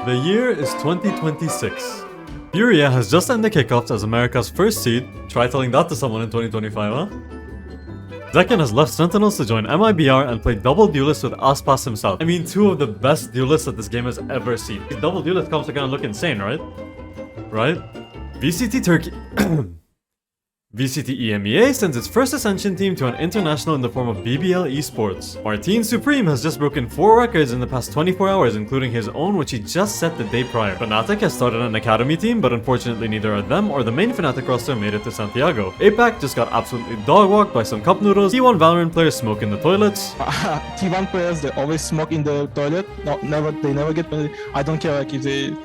The year is 2026. Furia has just ended kickoffs as America's first seed. Try telling that to someone in 2025, huh? Zekken has left Sentinels to join MIBR and play double duelist with Aspas himself. I mean, two of the best duelists that this game has ever seen. These double duelist comps are gonna look insane, right? Right? VCT Turkey... VCT EMEA sends its first Ascension team to an international in the form of BBL Esports. Martin Supreme has just broken 4 records in the past 24 hours, including his own, which he just set the day prior. Fnatic has started an academy team, but unfortunately neither of them or the main Fnatic roster made it to Santiago. APAC just got absolutely dog-walked by some cup noodles. T1 Valorant players smoke in the toilets. T1 players, they always smoke in the toilet. No, they never get penalty. I don't care like if they...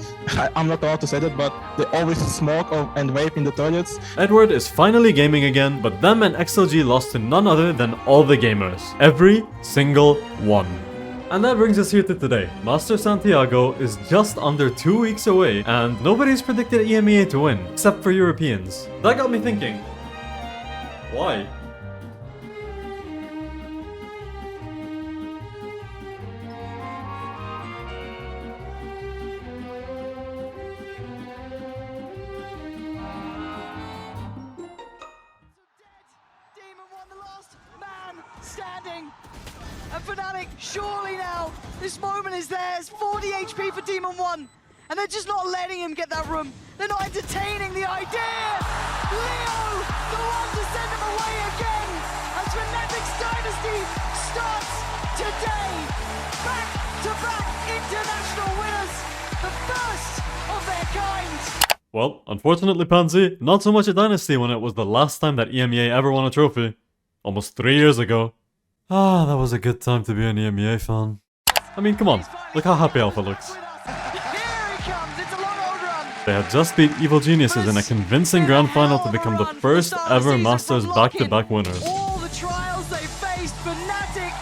I'm not allowed to say that, but they always smoke and vape in the toilets. Edward is finally gaming again, but them and XLG lost to none other than all the gamers. Every single one. And that brings us here to today. Masters Santiago is just under 2 weeks away, and nobody's predicted EMEA to win, except for Europeans. That got me thinking, why? Standing, and Fnatic, surely now, this moment is theirs. 40 HP for Demon 1, and they're just not letting him get that room. They're not entertaining the idea. Leo, the one to send him away again, as Fnatic's dynasty starts today. Back-to-back international winners, the first of their kind. Well, unfortunately, Pansy, not so much a dynasty when it was the last time that EMEA ever won a trophy. Almost 3 years ago. Ah, that was a good time to be an EMEA fan. I mean, come on, look how happy Alpha looks. They had just beat Evil Geniuses in a convincing grand final to become the first ever Masters back-to-back winners. All the trials they faced, Fnatic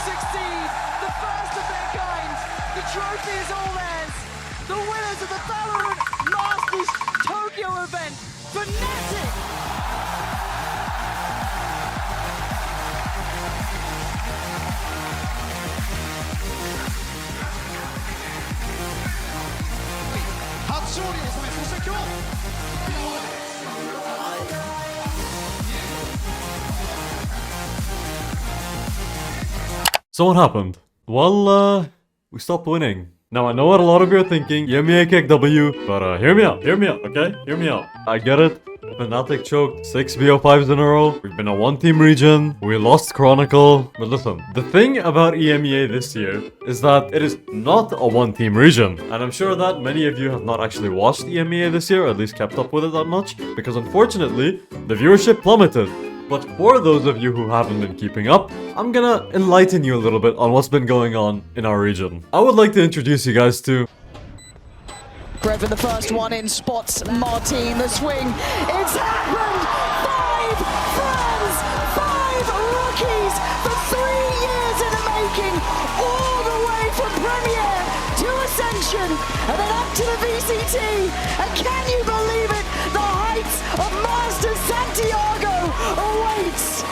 succeed, the first of their kind. The trophy is all theirs. The winners of the Valorant Masters Tokyo event, Fnatic. So what happened? Well, we stopped winning. Now I know what a lot of you are thinking, EMEA kick W, but hear me out, okay? Hear me out. I get it. Fnatic choked 6 BO5s in a row. We've been a one-team region. We lost Chronicle. But listen, the thing about EMEA this year is that it is not a one-team region. And I'm sure that many of you have not actually watched EMEA this year, or at least kept up with it that much, because unfortunately, the viewership plummeted. But for those of you who haven't been keeping up, I'm gonna enlighten you a little bit on what's been going on in our region. I would like to introduce you guys to... Grevin, the first one in, spots Martin, the swing. It's happened! 5 friends, 5 rookies for 3 years in the making, all the way from Premier to Ascension, and then up to the VCT. And can you believe it? The heights of Masters Santiago awaits.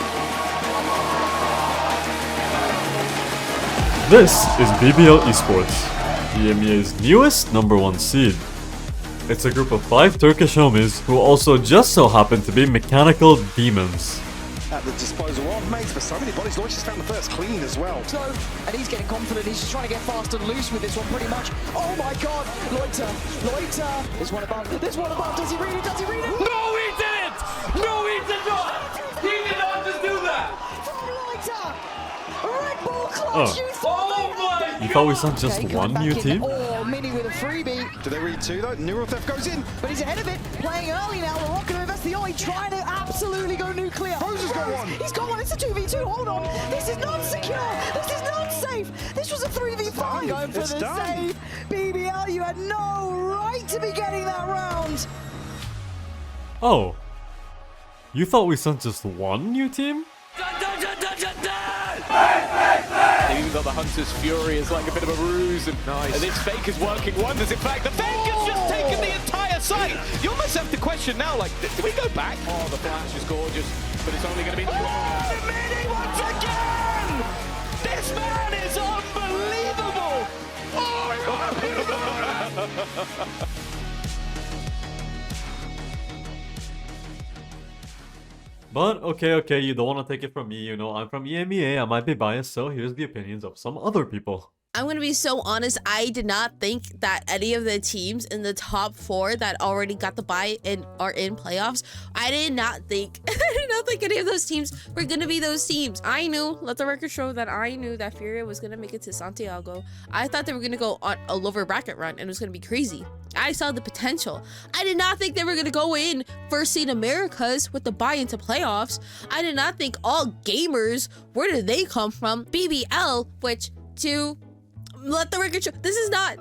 This is BBL Esports, EMEA's newest #1 seed. It's a group of 5 Turkish homies who also just so happen to be mechanical demons. At the disposal of mates, but so many bodies. Lloyd just found the first clean as well. So, and he's getting confident, he's just trying to get fast and loose with this one pretty much. Oh my god, Loiter, there's one above, does he read it, No, he didn't! No, he did not! He did not just do that! From Loiter! Red Bull clutch, you You thought we sent just one new team? Oh, Mini with a freebie. Do they read 2 though? Neurotheft goes in. But he's ahead of it, playing early now. We're not going to invest the eye, trying to absolutely go nuclear. Rose has got one. He's got one, it's a 2v2, hold on. This is not secure, this is not safe. This was a 3v5. Going for the save. BBL, you had no right to be getting that round. Oh. You thought we sent just one new team? They've even got the Hunter's Fury as like a bit of a ruse, and this fake is working wonders. In fact, the fake has just taken the entire site. You almost have to question now, like, did we go back? Oh, the flash is gorgeous, but it's only going to be... Mini once again! This man is unbelievable! Oh, But okay, you don't want to take it from me, you know, I'm from EMEA, I might be biased, so here's the opinions of some other people. I'm gonna be so honest, I did not think that any of the teams in the top 4 that already got the bye and are in playoffs, I did not think any of those teams were gonna be those teams. I knew, let the record show that I knew that Furia was gonna make it to Santiago. I thought they were gonna go on a lower bracket run and it was gonna be crazy. I saw the potential. I did not think they were gonna go in first seed Americas with the bye into playoffs. I did not think all gamers, where did they come from? BBL, which to let the record show, this is not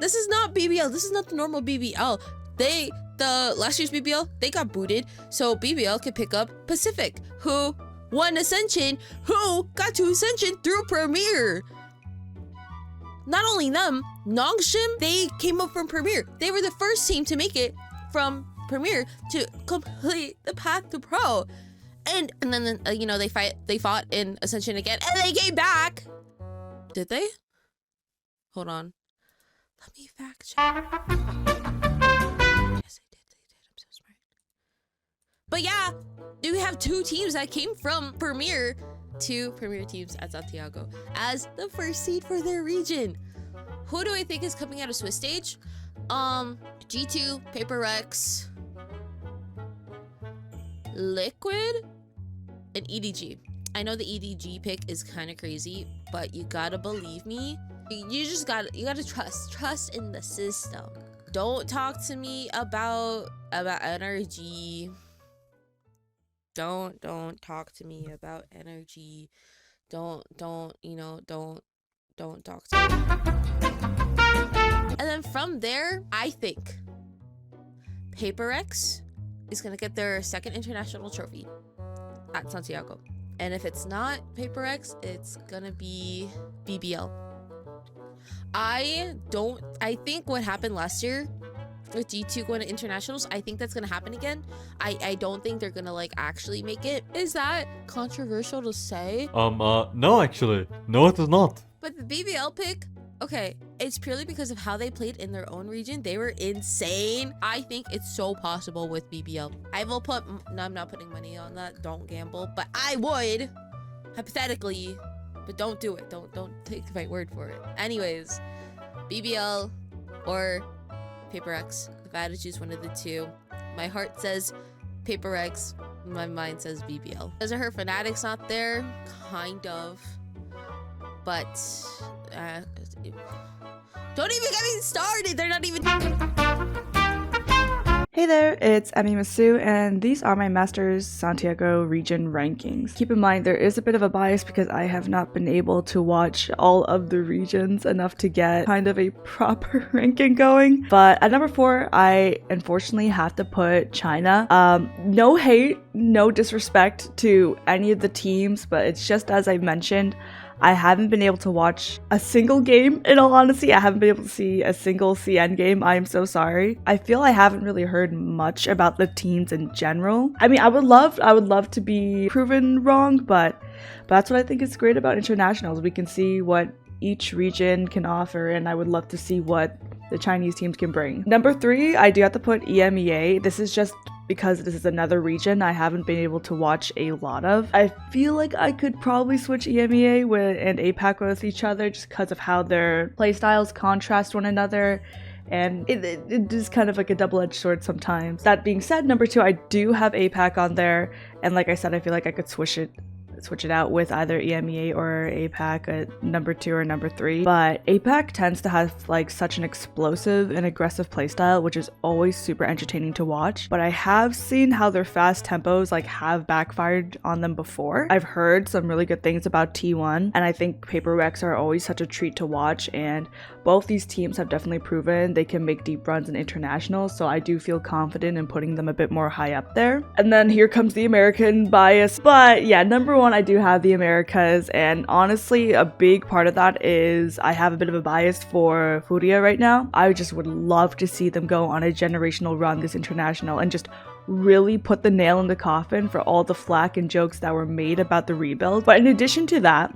BBL. This is not the normal BBL. The last year's BBL, they got booted. So BBL could pick up Pacific, who won Ascension, who got to Ascension through Premier. Not only them, Nongshim, they came up from Premier. They were the first team to make it from Premier to complete the path to Pro. And then you know, they fought in Ascension again, and they came back. Did they? Hold on. Let me fact check. Yes, they did. I'm so smart. But yeah, we have 2 teams that came from Premier, 2 Premier teams at Santiago as the first seed for their region. Who do I think is coming out of Swiss stage? G2, Paper Rex, Liquid, and EDG. I know the EDG pick is kind of crazy, but you gotta believe me. You gotta trust in the system. Don't talk to me about energy. Don't talk to me about energy. Don't talk to me. And then from there, I think Paper X is gonna get their 2nd international trophy at Santiago. And if it's not Paper X, it's gonna be BBL. I think what happened last year with G2 going to internationals, I think that's gonna happen again. I don't think they're gonna like actually make it. Is that controversial to say? No, actually. No, it is not. But the BBL pick, okay, it's purely because of how they played in their own region. They were insane. I think it's so possible with BBL. I will put, no, I'm not putting money on that. Don't gamble, but I would, hypothetically, but don't do it. Don't take my word for it. Anyways, BBL or Paper X. If I had to choose one of the 2, my heart says Paper X, my mind says BBL. Because her Fnatic's not there, kind of. But don't even get me started. They're not even. Hey there, it's Emmy Masu, and these are my Masters Santiago region rankings. Keep in mind there is a bit of a bias because I have not been able to watch all of the regions enough to get kind of a proper ranking going. But at number 4, I unfortunately have to put China. No hate, no disrespect to any of the teams, but it's just as I mentioned, I haven't been able to watch a single game, in all honesty. I haven't been able to see a single CN game. I am so sorry. I feel I haven't really heard much about the teams in general. I mean, I would love to be proven wrong, but that's what I think is great about internationals. We can see what each region can offer, and I would love to see what the Chinese teams can bring. Number 3, I do have to put EMEA. This is just because this is another region I haven't been able to watch a lot of. I feel like I could probably switch EMEA and APAC with each other just because of how their playstyles contrast one another, and it is kind of like a double-edged sword sometimes. That being said, number 2, I do have APAC on there, and like I said, I feel like I could switch it out with either EMEA or APAC at number 2 or number 3. But APAC tends to have like such an explosive and aggressive playstyle, which is always super entertaining to watch. But I have seen how their fast tempos like have backfired on them before. I've heard some really good things about T1, and I think Paper Rex are always such a treat to watch, and both these teams have definitely proven they can make deep runs in internationals, so I do feel confident in putting them a bit more high up there. And then here comes the American bias, but yeah, number 1, I do have the Americas, and honestly, a big part of that is I have a bit of a bias for Furia right now. I just would love to see them go on a generational run this international and just really put the nail in the coffin for all the flack and jokes that were made about the rebuild. But in addition to that,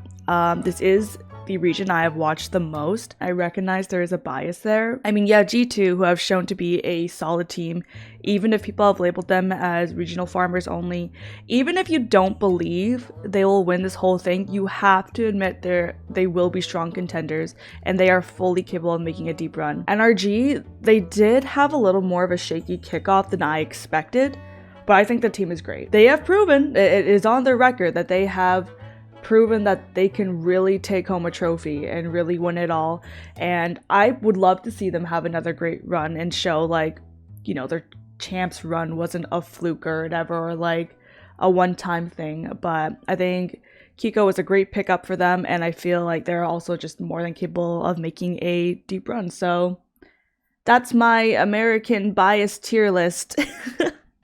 this is the region I have watched the most. I recognize there is a bias there. I mean, yeah, G2, who have shown to be a solid team, even if people have labeled them as regional farmers only, even if you don't believe they will win this whole thing, you have to admit they will be strong contenders, and they are fully capable of making a deep run. NRG, they did have a little more of a shaky kickoff than I expected, but I think the team is great. They have proven, it is on their record, that they have proven that they can really take home a trophy and really win it all. And I would love to see them have another great run and show, like, you know, their champs run wasn't a fluke or whatever, or like a one-time thing. But I think Kiko is a great pickup for them, and I feel like they're also just more than capable of making a deep run. So that's my American bias tier list.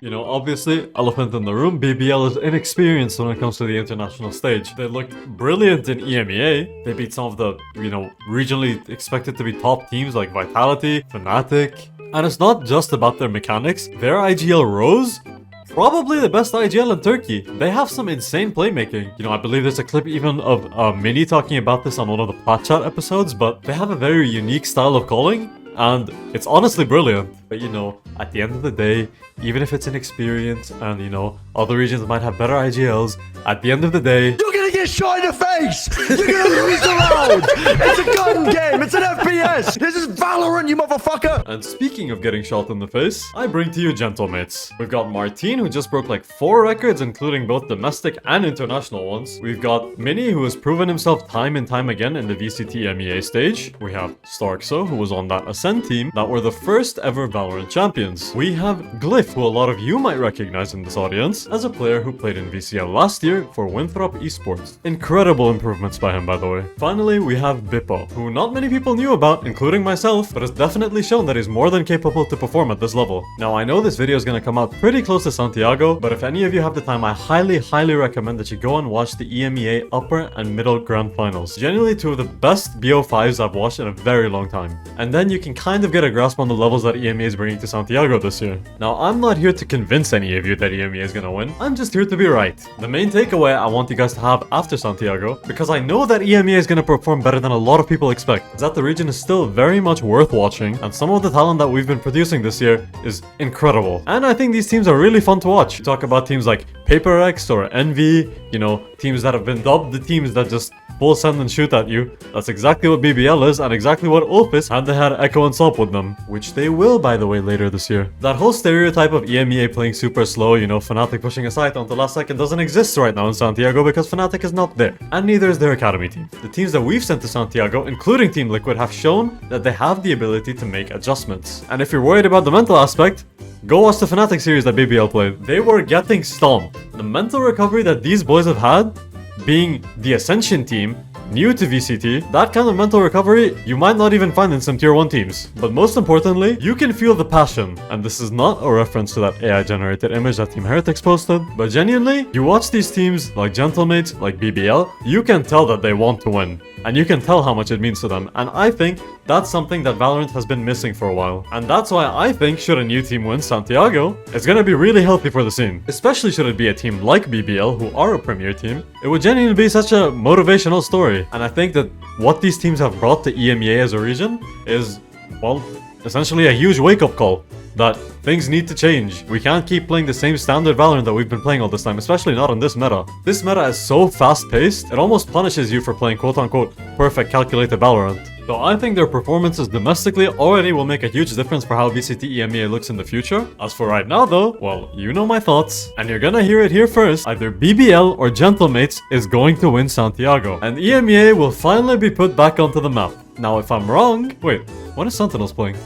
You know, obviously, elephant in the room, BBL is inexperienced when it comes to the international stage. They looked brilliant in EMEA. They beat some of the, you know, regionally expected to be top teams like Vitality, Fnatic. And it's not just about their mechanics. Their IGL rose, probably the best IGL in Turkey. They have some insane playmaking. You know, I believe there's a clip even of Mini talking about this on one of the Plat Chat episodes, but they have a very unique style of calling, and it's honestly brilliant. But you know, at the end of the day, even if it's inexperienced and, you know, other regions might have better IGLs, at the end of the day, you're gonna get shot in the face! You're gonna lose the round! It's a gun game! It's an FPS! This is Valorant, you motherfucker! And speaking of getting shot in the face, I bring to you Gentlemates. We've got Martine, who just broke like 4 records, including both domestic and international ones. We've got Mini, who has proven himself time and time again in the VCT EMEA stage. We have Starkso, who was on that Ascend team that were the first ever Valorant champions. We have Glyph, who a lot of you might recognize in this audience as a player who played in VCL last year for Winthrop Esports. Incredible improvements by him, by the way. Finally, we have Bippo, who not many people knew about, including myself, but has definitely shown that he's more than capable to perform at this level. Now, I know this video is going to come out pretty close to Santiago, but if any of you have the time, I highly recommend that you go and watch the EMEA upper and middle grand finals. Genuinely 2 of the best BO5s I've watched in a very long time. And then you can kind of get a grasp on the levels that EMEA is bringing to Santiago this year. Now, I'm not here to convince any of you that EMEA is gonna win. I'm just here to be right. The main takeaway I want you guys to have after Santiago, because I know that EMEA is gonna perform better than a lot of people expect, is that the region is still very much worth watching, and some of the talent that we've been producing this year is incredible. And I think these teams are really fun to watch. You talk about teams like PaperX or Envy, you know, teams that have been dubbed the teams that just full send and shoot at you. That's exactly what BBL is, and exactly what Opus had. They had Echo and Sop with them, which they will, by the way, later this year. That whole stereotype of EMEA playing super slow, you know, Fnatic pushing a site until last second, doesn't exist right now in Santiago because Fnatic is not there, and neither is their academy team. The teams that we've sent to Santiago, including Team Liquid, have shown that they have the ability to make adjustments. And if you're worried about the mental aspect, go watch the Fnatic series that BBL played. They were getting stomped. The mental recovery that these boys have had, being the Ascension team, new to VCT, that kind of mental recovery you might not even find in some tier 1 teams. But most importantly, you can feel the passion. And this is not a reference to that AI generated image that Team Heretics posted, but genuinely, you watch these teams like Gentlemates, like BBL, you can tell that they want to win. And you can tell how much it means to them. And I think that's something that Valorant has been missing for a while. And that's why I think should a new team win Santiago, it's gonna be really healthy for the scene. Especially should it be a team like BBL, who are a premier team. It would genuinely be such a motivational story. And I think that what these teams have brought to EMEA as a region is, well, essentially a huge wake-up call. That things need to change. We can't keep playing the same standard Valorant that we've been playing all this time, especially not in this meta. This meta is so fast-paced, it almost punishes you for playing quote-unquote perfect calculated Valorant. So I think their performances domestically already will make a huge difference for how VCT EMEA looks in the future. As for right now though, well, you know my thoughts, and you're gonna hear it here first. Either BBL or Gentlemates is going to win Santiago, and EMEA will finally be put back onto the map. Now if I'm wrong, wait, when is Sentinels playing?